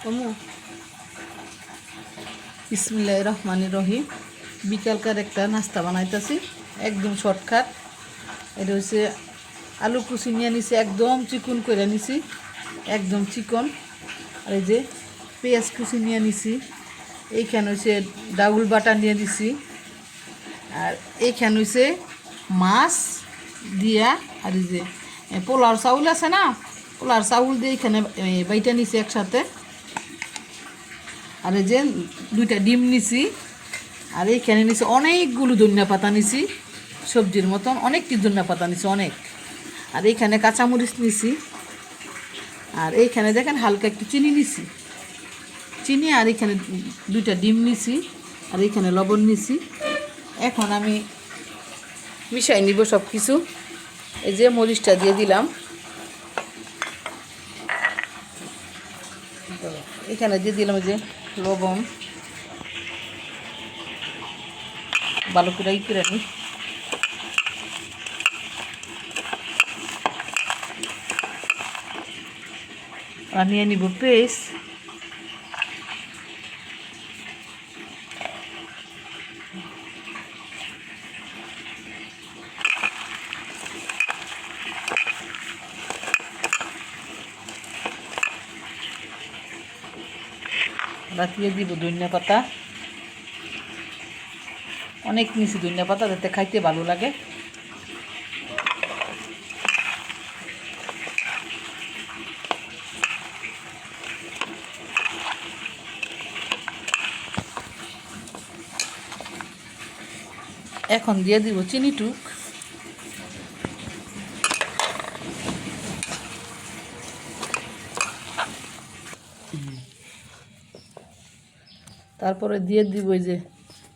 ওমু বিসমিল্লাহির রহমানির রহিম। বিকালকার একটা নাস্তা বানাইতেছি, একদম শর্টকাট। এটা হচ্ছে আলু কুচি নিয়ে নিছি, একদম চিকন করে নিছি, একদম চিকন। আর এই যে পেঁয়াজ কুচি নিয়ে নিছি, এইখানে হচ্ছে ডাউল বাটা নিয়ে দিছি, আর এইখানে হচ্ছে মাছ দিয়া, আর এই যে পোলার চাউল আছে না, পোলার চাউল দিয়ে এইখানে বাইটা নিছি একসাথে। আর এই যে দুইটা ডিম নিছি, আর এইখানে নিছি অনেকগুলো ধনিয়া পাতা নিছি, সবজির মতন অনেকটি ধনিয়া পাতা নিছি অনেক। আর এইখানে কাঁচামরিচ নিছি, আর এইখানে দেখেন হালকা একটু চিনি নিছি, চিনি। আর এইখানে দুইটা ডিম নিছি, আর এইখানে লবণ নিছি। এখন আমি মিশাই নিব সব কিছু। এই যে মরিচটা দিয়ে দিলাম, এখানে দিয়ে দিলাম এই যে লবণ, ভালো করে করে নিই। আর নিয়ে নিব পেস্ট, দিয়ে দিব ধনিয়া পাতা, অনেক নিচে ধনিয়া পাতা যাতে খাইতে ভালো লাগে। এখন দিয়ে দিব চিনি টুক, তারপরে দিয়ে দিব এই যে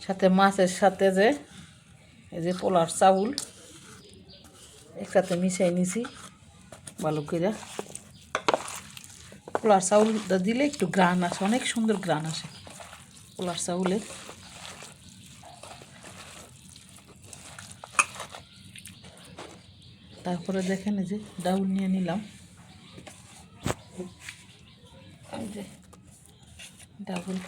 সাথে মাছের সাথে যে এই যে পোলার চাউল একসাথে মিশাই নিছি ভালো করে। পোলার চাউলটা দিলে একটু গ্রান আসে, অনেক সুন্দর গ্রান আসে পোলার চাউলের। তারপরে দেখেন এই যে ডাউল নিয়ে নিলাম, এই যে ডাউল।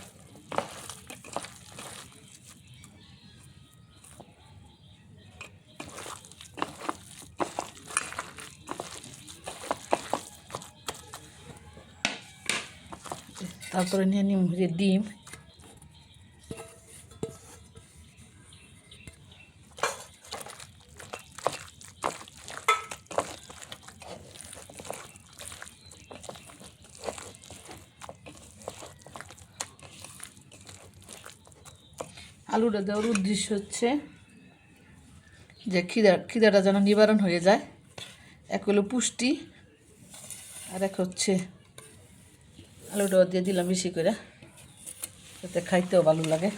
তারপরে নিয়ে নিব যে ডিম, আলুটা দেওয়ার উদ্দেশ্য হচ্ছে যে খিদাটা যেন নিবারণ হয়ে যায়। এক হলো পুষ্টি, আর এক হচ্ছে আলুটা দিয়ে দিলাম বেশি করে, যাতে খাইতেও ভালো লাগে।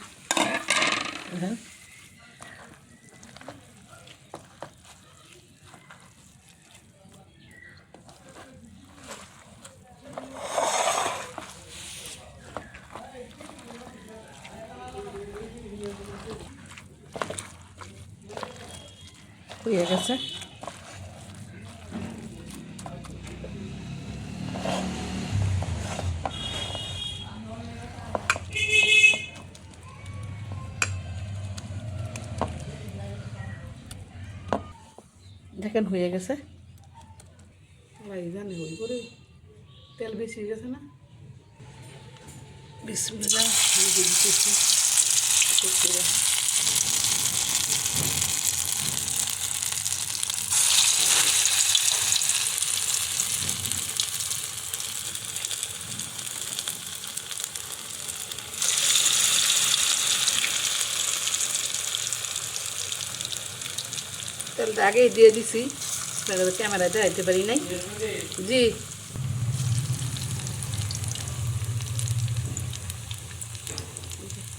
হয়ে গেছে। দেখেন হয়ে গেছে, জানি হই করে তেল বেশি হয়ে গেছে না। বিসমিল্লাহ দিতেছি। তেলটা আগেই দিয়ে দিছি, ক্যামেরায় দেখাইতে পারি নাই। জি,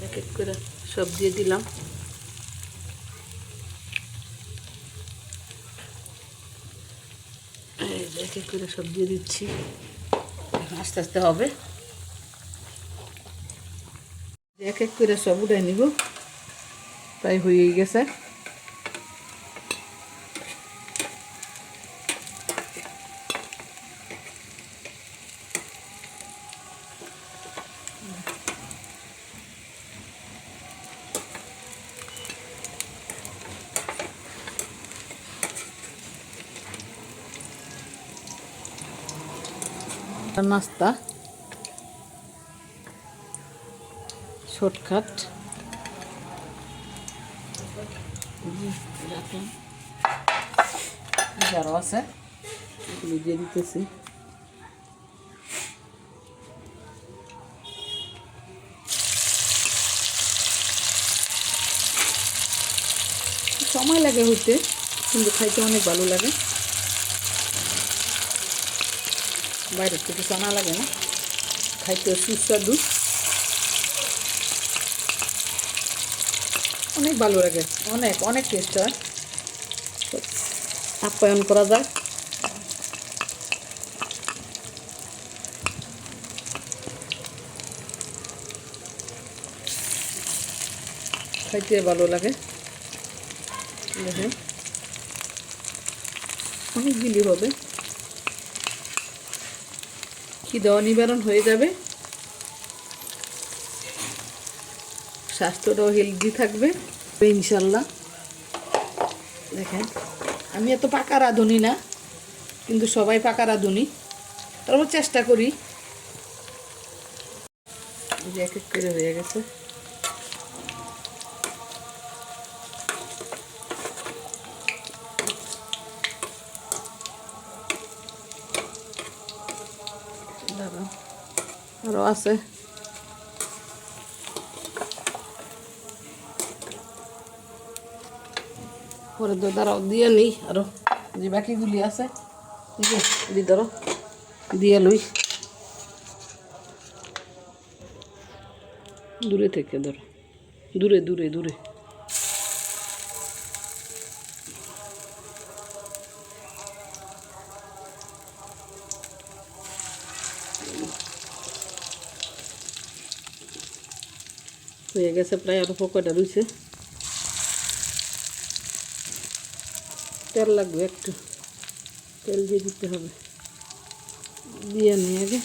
এক এক করে সব দিয়ে দিলাম। এক এক করে সব দিয়ে দিচ্ছি, আস্তে আস্তে হবে। এক এক করে সব উঠাই নিব, প্রায় হয়েই গেছে। নাস্তা শর্টকাট আরও আছে, এগুলো দিয়ে দিতেছি। সময় লাগে হইতে, কিন্তু খাইতে অনেক ভালো লাগে। বাইরের থেকে আনা লাগে না, খাইতে সুস্বাদু, অনেক ভালো লাগে, অনেক অনেক টেস্ট হয়। আপ্যায়ন করা যায়। খাইতে ভালো লাগে, দেখেন অনেকগুলি হবে, খিদে নিবারণ হয়ে যাবে, স্বাস্থ্যটাও হেলদি থাকবে ইনশাল্লাহ। দেখেন আমি এত পাকা রাঁধুনি না, কিন্তু সবাই পাকা রাঁধুনি, তারপর চেষ্টা করি। এক এক করে হয়ে গেছে। আরও আছে, পরে তো দাঁড়াও দিয়ে নিই, আরও যে বাকিগুলি আছে ঠিক আছে, দি ধরো দিয়ে লই, দূরে থেকে ধরো, দূরে দূরে দূরে। হয়ে গেছে প্রায়, আরো পকোড়া রয়েছে। তেল লাগবে একটু, তেল দিয়ে দিতে হবে, দিয়ে নিয়ে আগে।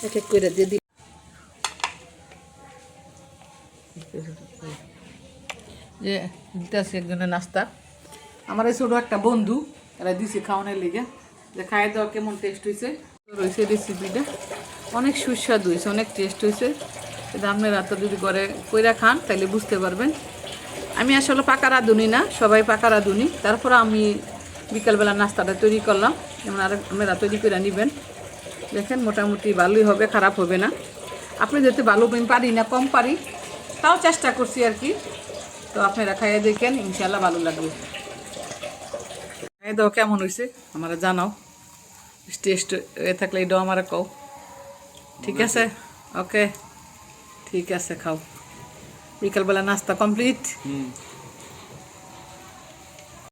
এক এক করে দিয়ে দিই। যে দিতেছি একজনের নাস্তা, আমার এই ছোটো একটা বন্ধু, এরা দিছে খাওয়ানোর লিগে, যে খাই দেওয়া কেমন টেস্ট হয়েছে। রয়েছে রেসিপিটা অনেক সুস্বাদু হয়েছে, অনেক টেস্ট হয়েছে। কিন্তু আপনারা তো যদি করে কইরা খান তাহলে বুঝতে পারবেন। আমি আসলে পাকা রাঁধুনি না, সবাই পাকা রাঁধুনি, তারপর আমি বিকালবেলা নাস্তাটা তৈরি করলাম, যেমন আর আপনারা তৈরি করে নেবেন। দেখেন মোটামুটি ভালোই হবে, খারাপ হবে না। আপনি যেতে ভালো পারি না, কম পারি, তাও চেষ্টা করছি আর কি। তো আপনারা খাইয়ে দেখেন, ইনশাল্লাহ ভালো লাগবে। খাইয়ে দাও কেমন হয়েছে আমারা জানাও, টেস্ট এ থাকলে এটাও আমার কও, ঠিক আছে? ওকে, ঠিক আছে, খাও। বিকালবেলা নাস্তা কমপ্লিট।